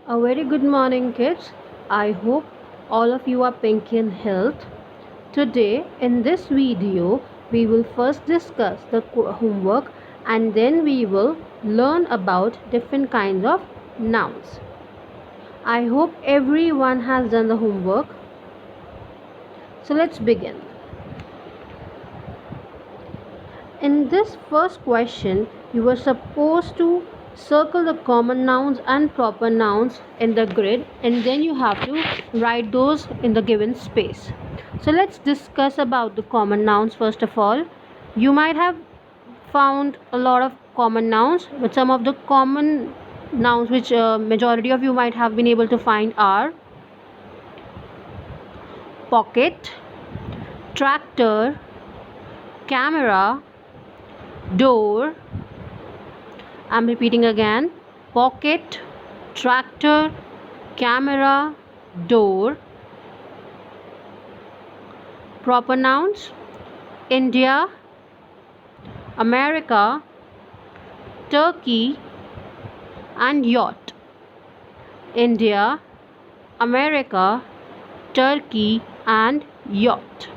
A very good morning, kids. I hope all of you are pink in health. Today, in this video, we will first discuss the homework and then we will learn about different kinds of nouns. I hope everyone has done the homework. So let's begin. In this first question, you were supposed to circle the common nouns and proper nouns in the grid, and then you have to write those in the given space. So let's discuss about the common nouns first of all. You might have found a lot of common nouns, but some of the common nouns which majority of you might have been able to find are pocket, tractor, camera, door. I'm repeating again: pocket, tractor, camera, door. Proper nouns: India, America, Turkey, and yacht. India, America, Turkey, and yacht.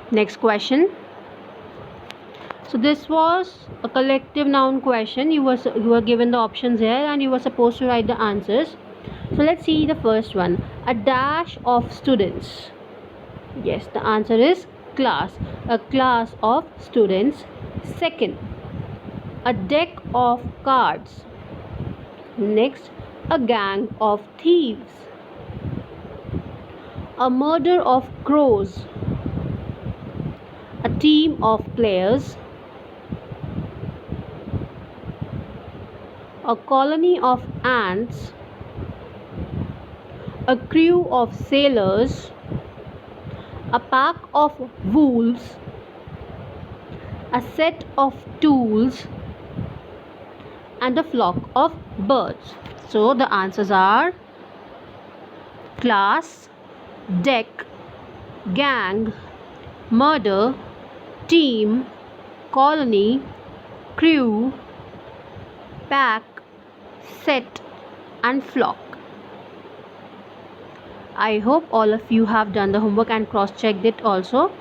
Next question. So this was a collective noun question. You were given the options here and you were supposed to write the answers. So let's see the first one. A dash of students. Yes, the answer is class. A class of students. Second, a deck of cards. Next, a gang of thieves. A murder of crows. A team of players. A colony of ants, a crew of sailors, a pack of wolves, a set of tools, and a flock of birds. So the answers are class, deck, gang, murder, team, colony, crew, pack, set, and flock. I hope all of you have done the homework and cross-checked it also.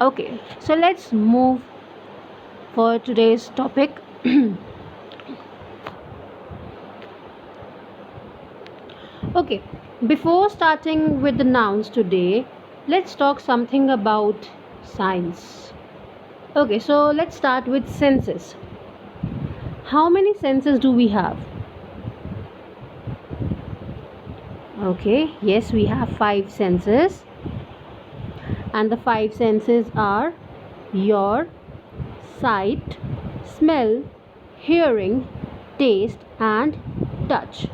Okay, so let's move for today's topic. Okay, before starting with the nouns today, let's talk something about science. Okay, so let's start with senses. How many senses do we have? Okay, yes, we have 5 senses, and the 5 senses are your sight, smell, hearing, taste, and touch.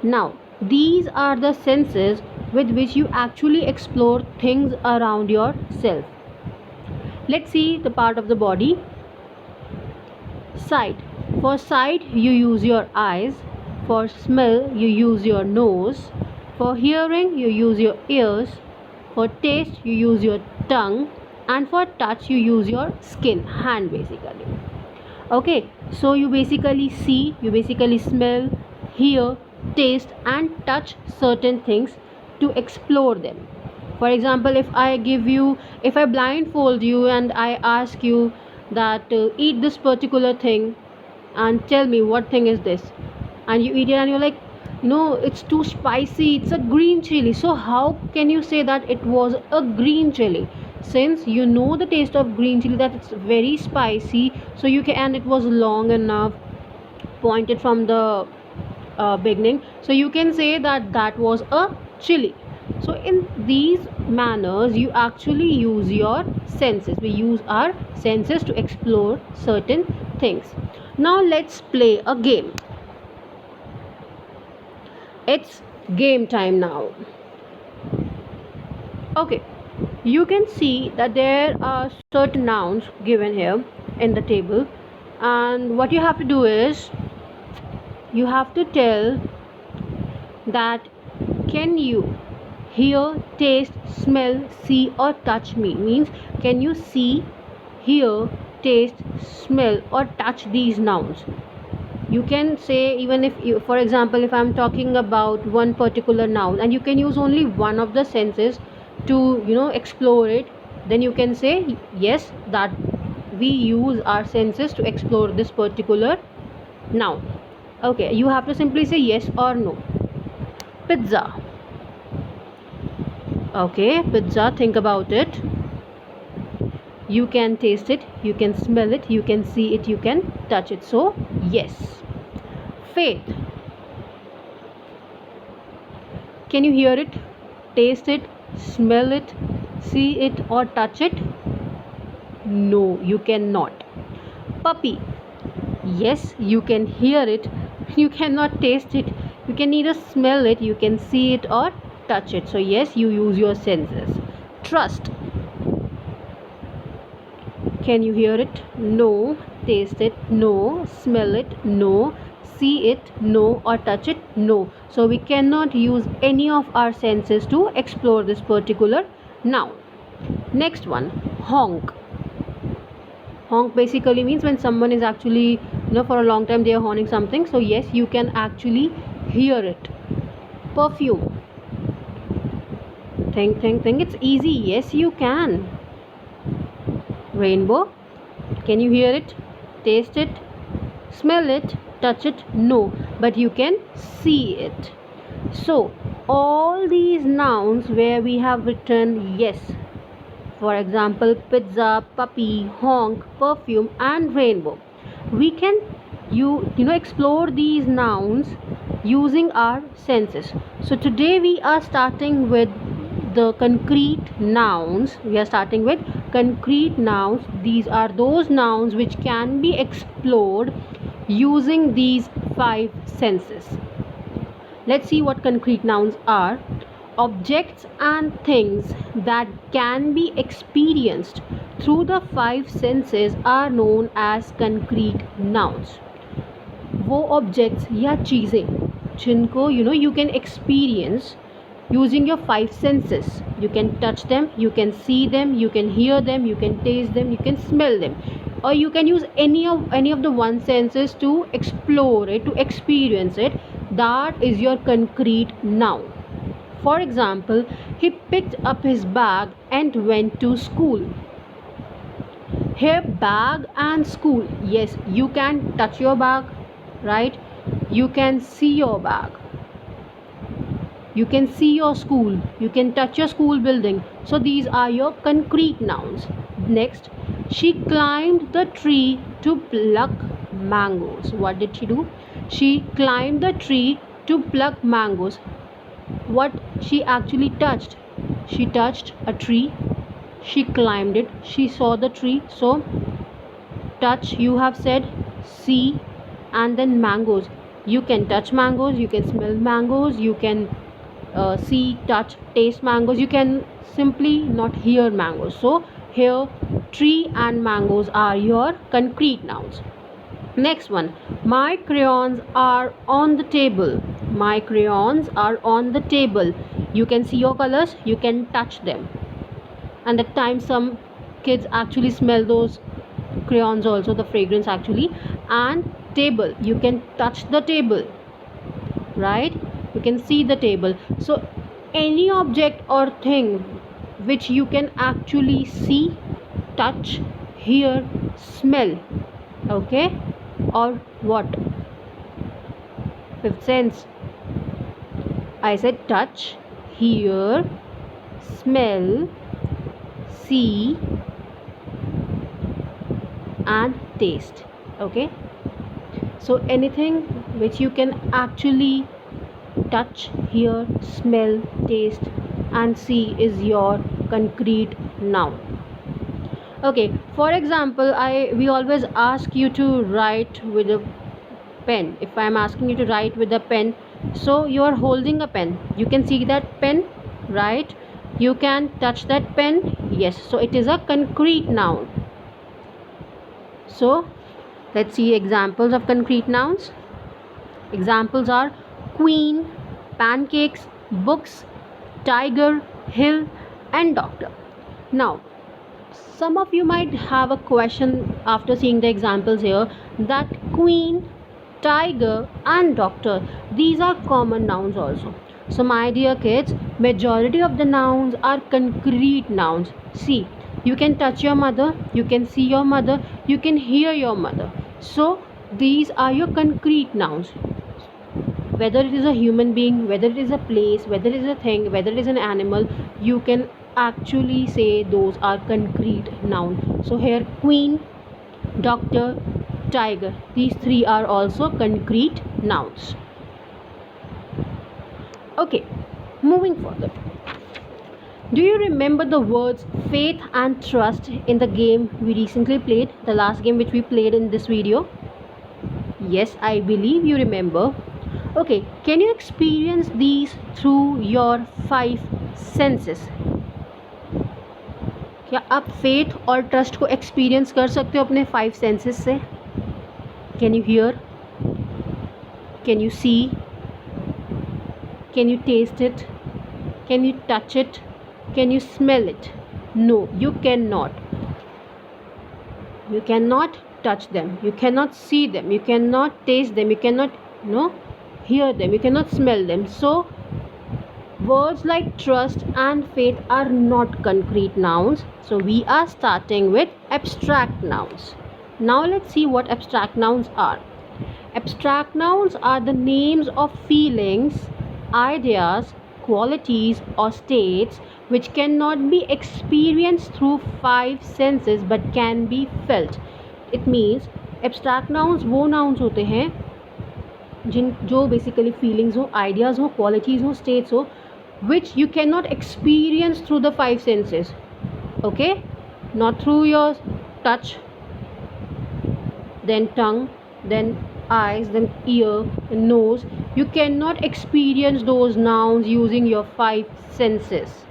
Now, these are the senses with which you actually explore things around yourself. Let's see the part of the body. Sight. For sight, you use your eyes. For smell, you use your nose. For hearing, you use your ears. For taste, you use your tongue. And for touch, you use your skin, hand basically. Okay, so you basically see, you basically smell, hear, taste, and touch certain things to explore them. For example, if I blindfold you and I ask you that eat this particular thing and tell me what thing is this, and you eat it and you're like, no, it's too spicy, it's a green chili. So how can you say that it was a green chili, since you know the taste of green chili, that it's very spicy? So you can, and it was long enough pointed from the beginning, so you can say that that was a chili. So in these manners, you actually use your senses. We use our senses to explore certain things. Now let's play a game. It's game time now. Okay, you can see that there are certain nouns given here in the table, and what you have to do is you have to tell that can you hear, taste, smell, see, or touch me. Means, can you see, hear, taste, smell, or touch these nouns? You can say, even if you, for example, if I'm talking about one particular noun and you can use only one of the senses to explore it, then you can say yes, that we use our senses to explore this particular noun. Okay, you have to simply say yes or no. Pizza. Okay, pizza, think about it. You can taste it, you can smell it, you can see it, you can touch it, so yes. Faith. Can you hear it, taste it, smell it, see it, or touch it? No, you cannot. Puppy. Yes, you can hear it, you cannot taste it, you can neither smell it, you can see it or touch it, so yes, you use your senses. Trust. Can you hear it? No. Taste it? No. Smell it? No. See it? No. Or touch it? No. So we cannot use any of our senses to explore this particular noun. Next one, honk. Honk basically means when someone is actually, for a long time they are horning something. So yes, you can actually hear it. Perfume. Think. It's easy. Yes, you can. Rainbow. Can you hear it, taste it, smell it, touch it? No, but you can see it. So all these nouns where we have written yes, for example, pizza, puppy, honk, perfume and rainbow, we can explore these nouns using our senses. So today we are starting with the concrete nouns. We are starting with concrete nouns. These are those nouns which can be explored using these 5 senses. Let's see what concrete nouns are. Objects and things that can be experienced through the 5 senses are known as concrete nouns. वो objects या चीज़ें जिनको you can experience using your 5 senses. You can touch them, you can see them, you can hear them, you can taste them, you can smell them, or you can use any of the one senses to explore it, to experience it. That is your concrete noun. For example, he picked up his bag and went to school. Here, bag and school. Yes, you can touch your bag, right? You can see your bag. You can see your school, you can touch your school building. So these are your concrete nouns. Next, she climbed the tree to pluck mangoes. What did she do? She climbed the tree to pluck mangoes. What she actually touched? She touched a tree, she climbed it, she saw the tree. So touch, you have said, see, and then mangoes. You can touch mangoes, you can smell mangoes, you can see, touch, taste mangoes. You can simply not hear mangoes. So here, tree and mangoes are your concrete nouns. Next one, my crayons are on the table. My crayons are on the table. You can see your colors, you can touch them, and at times some kids actually smell those crayons also, the fragrance actually. And table, you can touch the table, right? You can see the table. So any object or thing which you can actually see, touch, hear, smell, okay, or what? Fifth sense, I said touch, hear, smell, see and taste. Okay, so anything which you can actually touch, hear, smell, taste and see is your concrete noun. Okay, for example, we always ask you to write with a pen. If I am asking you to write with a pen, so you are holding a pen, you can see that pen, right? You can touch that pen, yes, so it is a concrete noun. So let's see examples of concrete nouns. Examples are queen, pancakes, books, tiger, hill and doctor. Now some of you might have a question after seeing the examples here, that queen, tiger, and doctor. These are common nouns also. So, my dear kids, majority of the nouns are concrete nouns. See, you can touch your mother, you can see your mother, you can hear your mother. So, these are your concrete nouns. Whether it is a human being, whether it is a place, whether it is a thing, whether it is an animal, you can actually say those are concrete nouns. So, here, queen, doctor, tiger, these three are also concrete nouns. Okay, moving further. Do you remember the words faith and trust in the game we recently played, the last game which we played in this video? Yes, I believe you remember. Okay, can you experience these through your five senses? क्या आप faith और trust को experience कर सकते हो अपने five senses से? Can you hear? Can you see? Can you taste it? Can you touch it? Can you smell it? No, you cannot. You cannot touch them, you cannot see them, you cannot taste them, you cannot hear them, you cannot smell them. So words like trust and faith are not concrete nouns. So we are starting with abstract nouns. Now let's see what abstract nouns are. Abstract nouns are the names of feelings, ideas, qualities or states which cannot be experienced through five senses but can be felt. It means abstract nouns वो nouns होते हैं जो basically feelings हो, ideas हो, qualities हो, states हो, which you cannot experience through the five senses. Okay, not through your touch, then tongue, then eyes, then ear, then nose. You cannot experience those nouns using your five senses.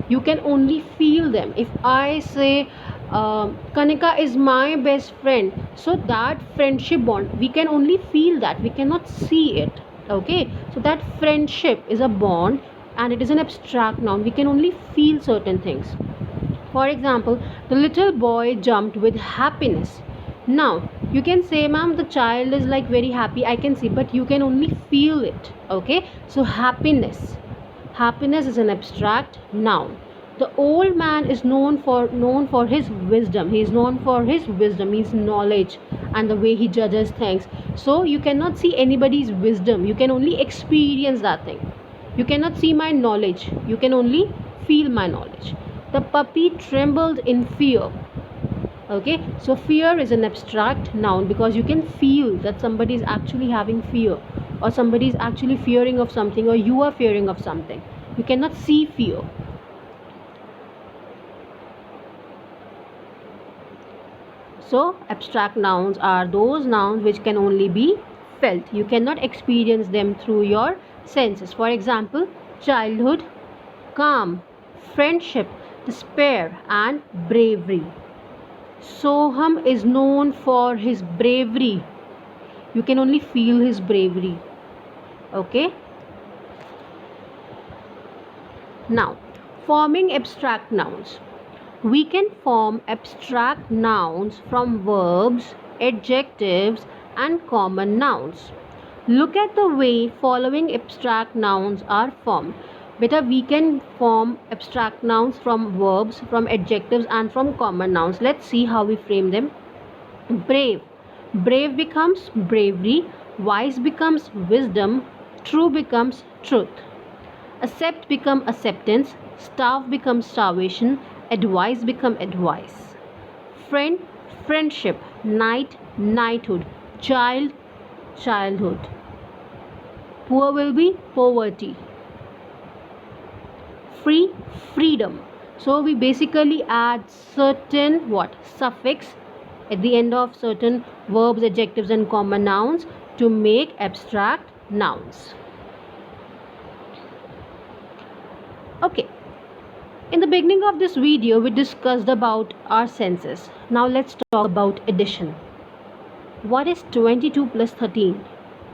You can only feel them. If I say Kanika is my best friend, so that friendship bond, we can only feel that, we cannot see it. Okay, so that friendship is a bond and it is an abstract noun. We can only feel certain things. For example, the little boy jumped with happiness. Now you can say, ma'am, the child is like very happy, I can see, but you can only feel it. Okay, so happiness is an abstract noun. The old man is known for his wisdom. He is known for his wisdom, his knowledge, and the way he judges things. So you cannot see anybody's wisdom, you can only experience that thing. You cannot see my knowledge, you can only feel my knowledge. The puppy trembled in fear. Okay, so fear is an abstract noun because you can feel that somebody is actually having fear, or somebody is actually fearing of something, or you are fearing of something. You cannot see fear. So abstract nouns are those nouns which can only be felt. You cannot experience them through your senses. For example, childhood, calm, friendship, despair, and bravery. Soham is known for his bravery. You can only feel his bravery. Okay. Now, forming abstract nouns. We can form abstract nouns from verbs, adjectives, and common nouns. Look at the way following abstract nouns are formed. Better, we can form abstract nouns from verbs, from adjectives, and from common nouns. Let's see how we frame them. Brave. Brave becomes bravery. Wise becomes wisdom. True becomes truth. Accept becomes acceptance. Starve becomes starvation. Advice become advice. Friend, friendship. Knight, knighthood. Child, childhood. Poor will be poverty. Free, freedom. So we basically add certain suffix at the end of certain verbs, adjectives, and common nouns to make abstract nouns. Okay. In the beginning of this video, we discussed about our senses. Now let's talk about addition. What is 22 plus 13?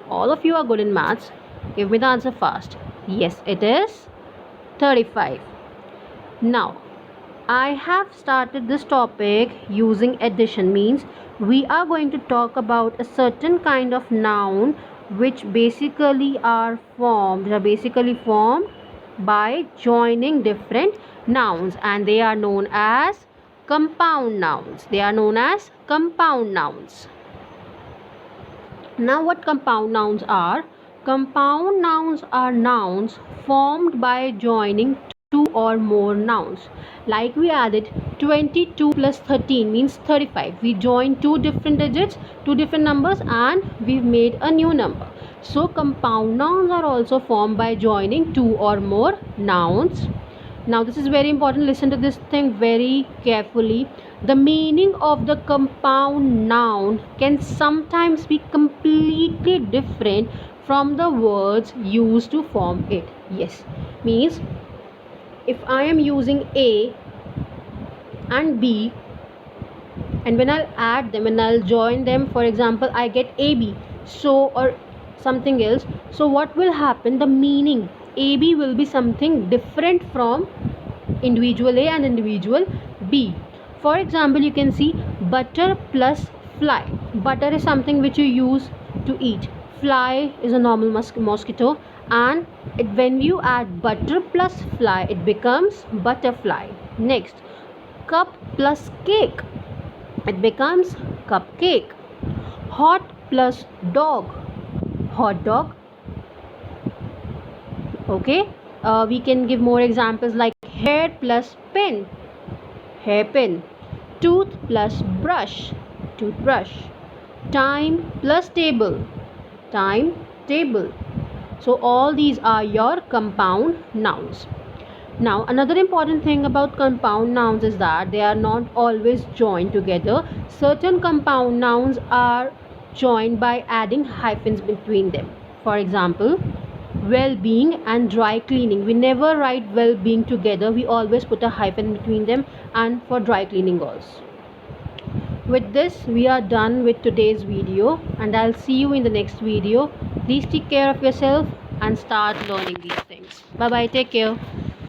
All of you are good in maths. Give me the answer fast. Yes, it is 35. Now, I have started this topic using addition, means we are going to talk about a certain kind of noun which basically formed by joining different nouns, and they are known as compound nouns. They are known as compound nouns. Now, what compound nouns are? Compound nouns are nouns formed by joining two or more nouns. Like we added 22 plus 13 means 35. We joined two different digits, two different numbers, and we've made a new number. So, compound nouns are also formed by joining two or more nouns. Now, this is very important. Listen to this thing very carefully. The meaning of the compound noun can sometimes be completely different from the words used to form it. Yes, means if I am using A and B, and when I'll add them and I'll join them, for example, I get AB, so, or something else. So, what will happen? The meaning AB will be something different from individual A and individual B. For example, you can see butter plus fly. Butter is something which you use to eat. Fly is a normal mosquito, and when you add butter plus fly, it becomes butterfly. Next, cup plus cake, it becomes cupcake. Hot plus dog, hot dog. Okay, we can give more examples like hair plus pen, hairpin. Tooth plus brush, toothbrush. Time plus table, time table. So all these are your compound nouns. Now, another important thing about compound nouns is that they are not always joined together. Certain compound nouns are joined by adding hyphens between them. For example, well-being and dry cleaning. We never write well-being together. We always put a hyphen between them, and for dry cleaning also. With this, we are done with today's video, and I'll see you in the next video. Please take care of yourself and start learning these things. Bye bye. Take care.